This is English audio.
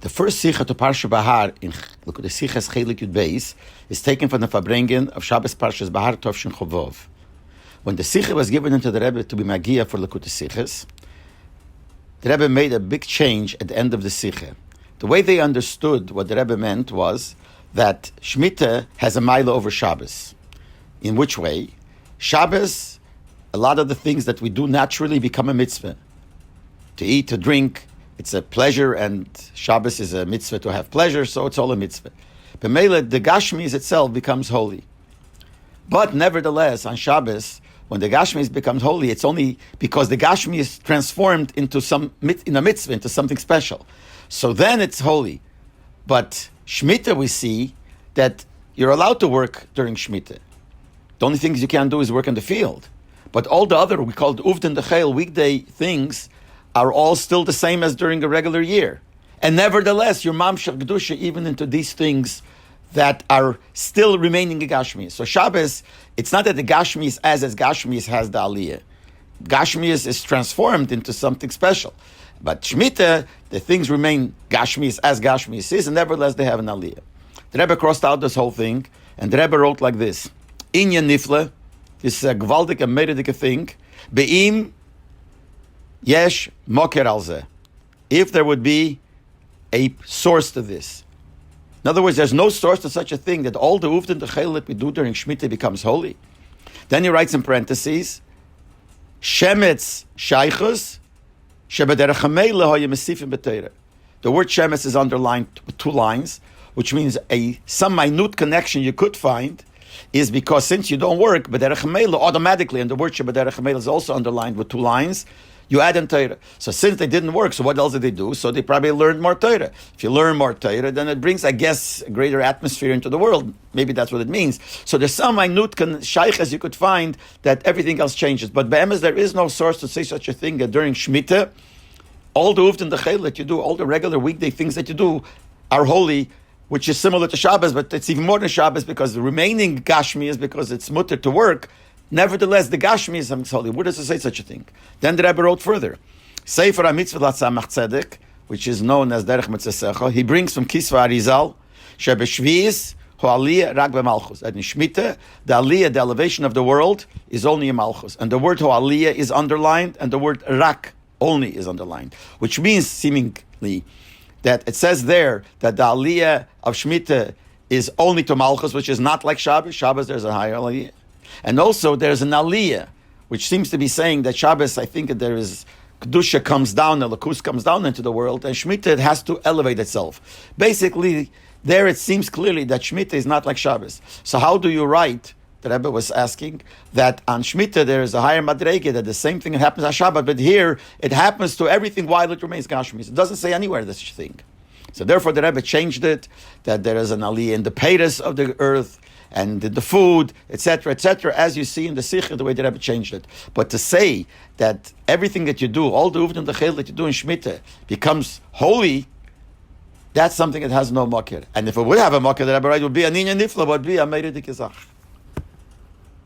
The first Sikha to Parsha Bahar in the Sichas Chelik Yud Beis is taken from the Farbrengen of Shabbos Parshas Bahar Tovshin Chovov. When the Sikha was given into the Rebbe to be Magia for Likutei Sichas, the Rebbe made a big change at the end of the Sikha. The way they understood what the Rebbe meant was that Shmita has a mila over Shabbos. In which way? Shabbos, a lot of the things that we do naturally become a mitzvah. To eat, to drink, it's a pleasure, and Shabbos is a mitzvah to have pleasure, so it's all a mitzvah. But Mele, the Gashmis itself becomes holy. But nevertheless, on Shabbos, when the Gashmis becomes holy, it's only because the Gashmi is transformed into in a mitzvah, into something special. So then it's holy. But Shmita, we see that you're allowed to work during Shmita. The only things you can't do is work in the field. But all the other, we call it Uvd and Dechel, weekday things, are all still the same as during a regular year. And nevertheless, your mamshach kedusha even into these things that are still remaining in Gashmis. So Shabbos, it's not that the Gashmis as Gashmis has the Aliyah. Gashmis is transformed into something special. But Shmita, the things remain Gashmis as Gashmis is, and nevertheless they have an Aliyah. The Rebbe crossed out this whole thing, and the Rebbe wrote like this: Inyan Nifle, this is a gewaldige, meredike thing, Be'im Yesh Moker Alze. If there would be a source to this. In other words, there's no source to such a thing that all the Uvd and the Chel that we do during Shmita becomes holy. Then he writes in parentheses, Shemetz Shaychus Shebederech HaMeila Hoye Mesifim B'Teirah. The word Shemetz is underlined with 2 lines, which means some minute connection you could find is because since you don't work, B'Derech HaMeila automatically, and the word Shebederech HaMeila is also underlined with 2 lines, you add in Torah. So since they didn't work, so what else did they do? So they probably learned more Torah. If you learn more Torah, then it brings, I guess, a greater atmosphere into the world. Maybe that's what it means. So there's some minute shaykhs you could find that everything else changes. But be'emes, there is no source to say such a thing that during Shmita, all the uvd and the chayil that you do, all the regular weekday things that you do are holy, which is similar to Shabbos, but it's even more than Shabbos because the remaining Gashmi is because it's mutter to work. Nevertheless, the Gashmi is holy. Where does it say such a thing? Then the Rebbe wrote further. Sefer HaMitzvah Latzamach Tzedek, which is known as Derech Mitzesecha, he brings from Kisva Arizal, Shebeshviz Ho'aliyah Rak B'Malchus. And in Shmita, the Aliyah, the elevation of the world, is only in Malchus. And the word Ho'aliyah is underlined, and the word Rak only is underlined. Which means, seemingly, that it says there that the Aliyah of Shmita is only to Malchus, which is not like Shabbos. Shabbos, there's a higher Aliyah. And also there's an Aliyah, which seems to be saying that Shabbos, I think that there is Kedusha comes down, the Lakus comes down into the world, and Shmita it has to elevate itself. Basically, there it seems clearly that Shmita is not like Shabbos. So how do you write, the Rebbe was asking, that on Shmita there is a higher Madrege, that the same thing happens on Shabbat, but here it happens to everything while it remains Gashmis. It doesn't say anywhere this thing. So therefore the Rebbe changed it, that there is an Aliyah in the peiros of the earth, and the food, etc., as you see in the Sikha, the way the Rebbe changed it. But to say that everything that you do, all the Uvd and the Chel that you do in Shmita becomes holy, that's something that has no makir. And if it would have a makir, the Rebbe would be an Inyan Nifla, would be a Meiredik Izach.